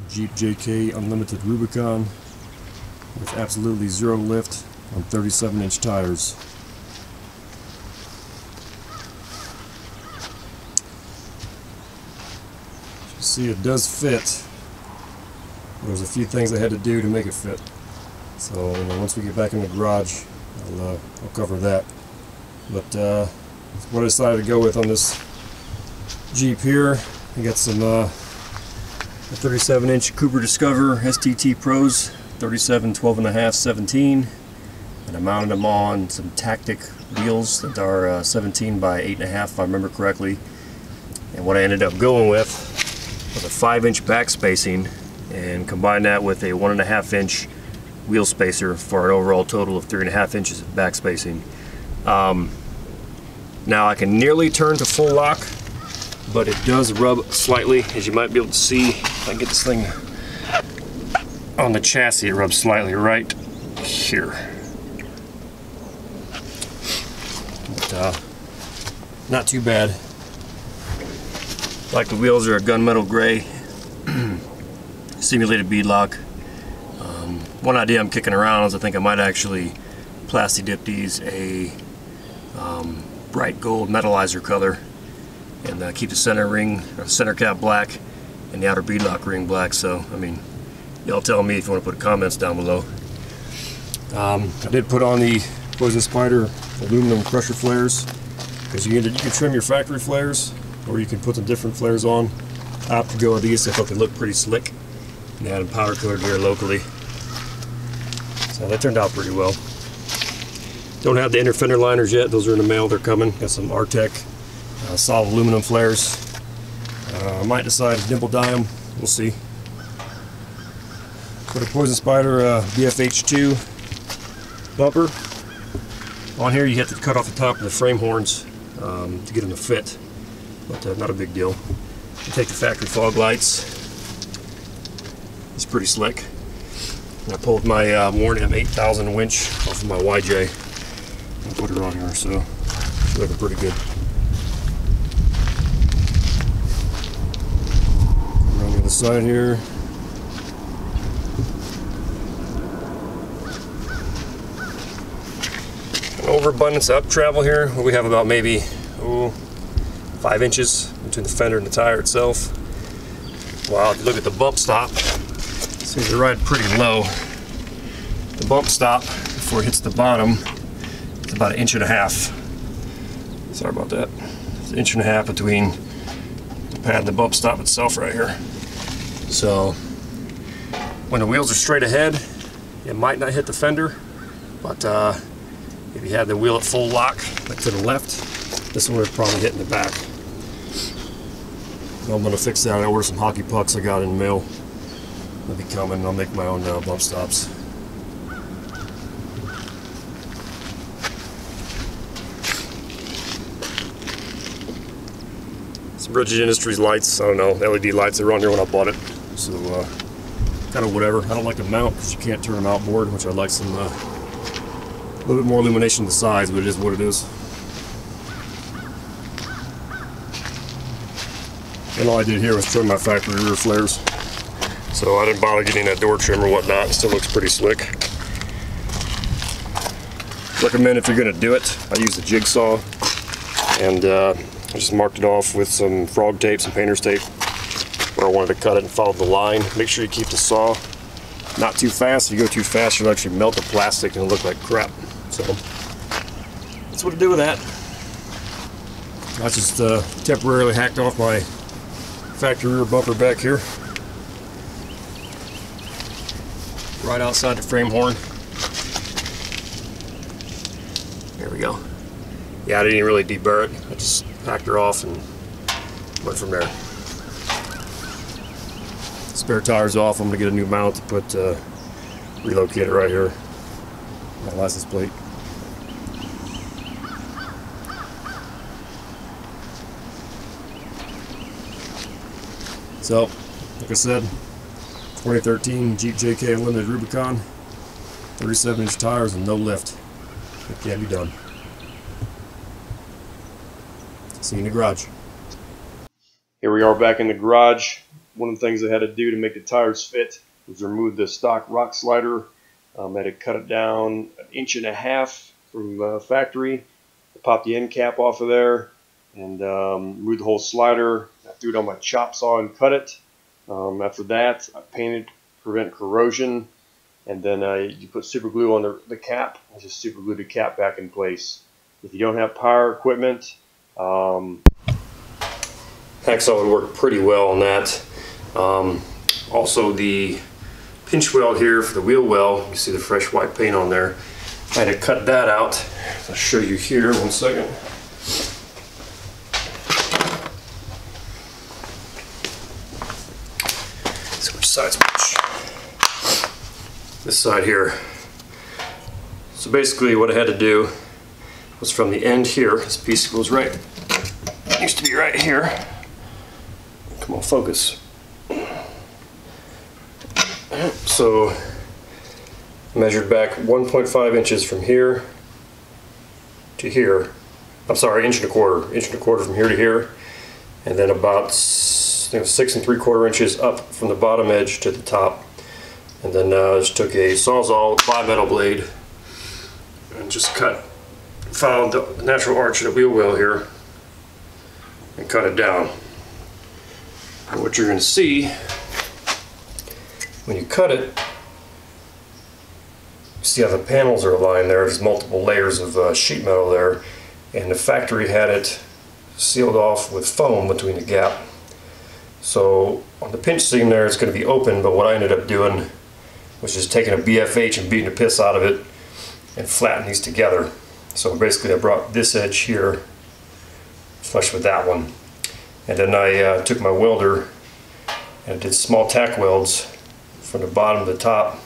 Jeep JKUR Unlimited Rubicon with absolutely zero lift on 37-inch tires. You see, it does fit. There's a few things I had to do to make it fit. So once we get back in the garage, I'll cover that. But what I decided to go with on this Jeep here, I got some a 37-inch Cooper Discover STT Pros, 37, 12.5, 17, and I mounted them on some Tactic wheels that are 17 by 8.5 if I remember correctly. And what I ended up going with was a 5-inch back spacing and combined that with a 1.5-inch wheel spacer for an overall total of 3.5 inches of back spacing. Now I can nearly turn to full lock, but it does rub slightly, as you might be able to see. If I can get this thing on the chassis, it rubs slightly right here. But not too bad. Like the wheels are a gunmetal gray, simulated beadlock. One idea I'm kicking around is I think I might actually plasti dip these a bright gold metallizer color and keep the center ring, or center cap black, and the outer beadlock ring black. So, I mean, y'all tell me if you want to put comments down below. I did put on the Poison Spider aluminum crusher flares, because you can trim your factory flares, or you can put some different flares on. I opted to go with these. I thought they looked pretty slick, and they had them powder coated here locally. So that turned out pretty well. Don't have the inner fender liners yet. Those are in the mail. They're coming. Got some Artec solid aluminum flares. I might decide to dimple dye them. We'll see. Put a Poison Spider BFH2 bumper on here. You have to cut off the top of the frame horns to get them to fit, but not a big deal. You take the factory fog lights. It's pretty slick. And I pulled my Warn M8000 winch off of my YJ and put her on here, so she's looking pretty good. Around the other side here. An overabundance of up travel here. We have about maybe 5 inches between the fender and the tire itself. Wow, if you look at the bump stop, seems to ride pretty low. The bump stop before it hits the bottom, it's about 1.5 inches. Sorry about that. It's 1.5 inches between the pad and the bump stop itself right here. So when the wheels are straight ahead, it might not hit the fender, but if you had the wheel at full lock, like to the left, this one would probably hit in the back. So I'm going to fix that. I ordered some hockey pucks I got in the mail. They'll be coming. I'll make my own bump stops. Some Bridges Industries lights. I don't know, LED lights that were on here when I bought it. So kind of whatever. I don't like the mount because you can't turn them outboard, which I like some a little bit more illumination to the sides, but it is what it is. And all I did here was trim my factory rear flares. So I didn't bother getting that door trim or whatnot. It still looks pretty slick. Recommend if you're going to do it, I use the jigsaw, and I just marked it off with some frog tape, some painter's tape, where I wanted to cut it and follow the line. Make sure you keep the saw not too fast. If you go too fast, you'll actually melt the plastic and it'll look like crap. So that's what to do with that. I just temporarily hacked off my factory rear bumper back here, right outside the frame horn. There we go. Yeah, I didn't really deburr it. I just hacked her off and went from there. Spare tires off. I'm gonna get a new mount to put relocate it right here. My license plate. So, like I said, 2013 Jeep JKUR Unlimited Rubicon, 37-inch tires and no lift. It can be done. See you in the garage. Here we are back in the garage. one of the things I had to do to make the tires fit was remove the stock rock slider. I had to cut it down 1.5 inches from factory. I popped the end cap off of there and removed the whole slider. I threw it on my chop saw and cut it. After that, I painted to prevent corrosion, and then you put super glue on the cap. I just super glued the cap back in place. If you don't have power equipment, hacksaw would work pretty well on that. Also, the pinch weld here for the wheel well, you see the fresh white paint on there. I had to cut that out. I'll show you here, 1 second. So which side's which? This side here. So basically what I had to do was from the end here, this piece goes right, it used to be right here. Come on, focus. So measured back 1.5 inches from here to here. I'm sorry, 1.25 inches from here to here, and then about 6 3/4 inches up from the bottom edge to the top. And then just took a sawzall with a bimetal blade and just followed the natural arch of the wheel well here and cut it down. And what you're going to see when you cut it, you see how the panels are aligned there. There's multiple layers of sheet metal there, and the factory had it sealed off with foam between the gap. So on the pinch seam there, it's going to be open, but what I ended up doing was just taking a BFH and beating the piss out of it and flattening these together. So basically I brought this edge here flush with that one, and then I took my welder and did small tack welds from the bottom to the top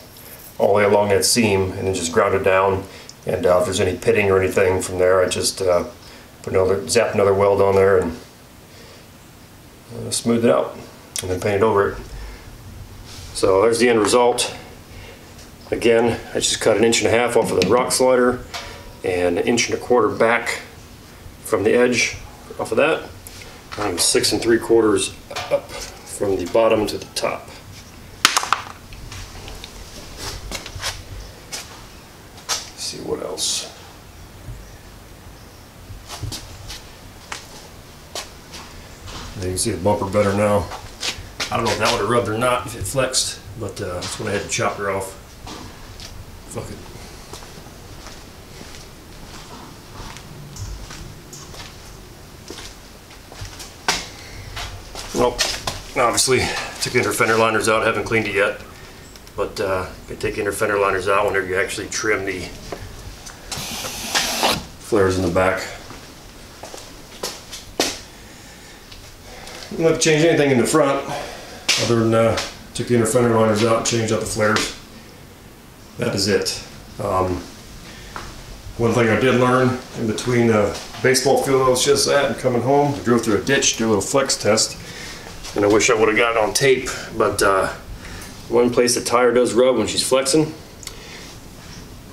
all the way along that seam, and then just ground it down. And if there's any pitting or anything from there, I just zap another weld on there and smooth it out and then paint it over it. So there's the end result. Again, I just cut 1.5 inches off of the rock slider and 1.25 inches back from the edge off of that. I'm 6 3/4 up from the bottom to the top. Let's see what else. You can see the bumper better now. I don't know if that would have rubbed or not if it flexed, but that's when I had to chop her off. Fuck it. Well, obviously took the inner fender liners out. Haven't cleaned it yet, but you take the inner fender liners out whenever you actually trim the flares in the back. You don't have to change anything in the front other than took the inner fender liners out and changed out the flares. That is it. One thing I did learn in between the baseball field I was just at and coming home, I drove through a ditch, did a little flex test, and I wish I would have got it on tape, but one place the tire does rub when she's flexing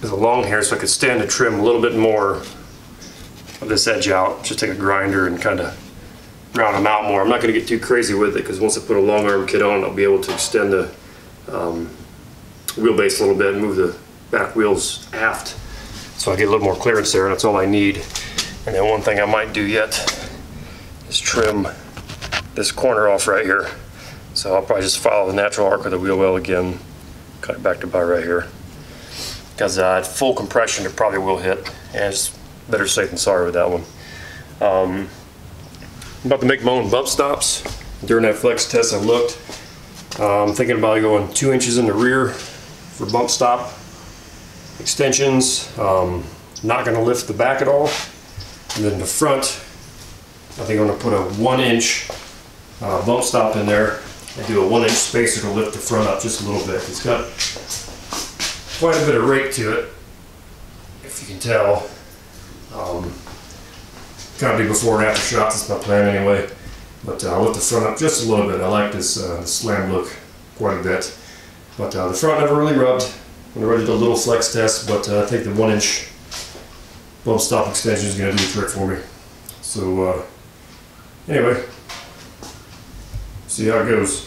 is along here, so I could stand to trim a little bit more of this edge out. Just take a grinder and kind of round them out more. I'm not going to get too crazy with it because once I put a long arm kit on, I'll be able to extend the wheelbase a little bit and move the back wheels aft, so I get a little more clearance there, and that's all I need. And then one thing I might do yet is trim this corner off right here. So I'll probably just follow the natural arc of the wheel well again, cut it back to about right here. Because at full compression it probably will hit, and it's better safe than sorry with that one. I'm about to make my own bump stops. During that flex test I looked. I'm thinking about going 2 inches in the rear for bump stop extensions. Not going to lift the back at all. And then the front, I think I'm going to put a 1 inch bump stop in there and do a 1 inch spacer to lift the front up just a little bit. It's got quite a bit of rake to it, if you can tell. Kind of do before and after shots, that's my plan anyway. But I'll lift the front up just a little bit. I like this slam look quite a bit. But the front never really rubbed. I'm ready to do a little flex test, but I think the 1 inch bump stop extension is going to do the trick for me. So anyway, see how it goes.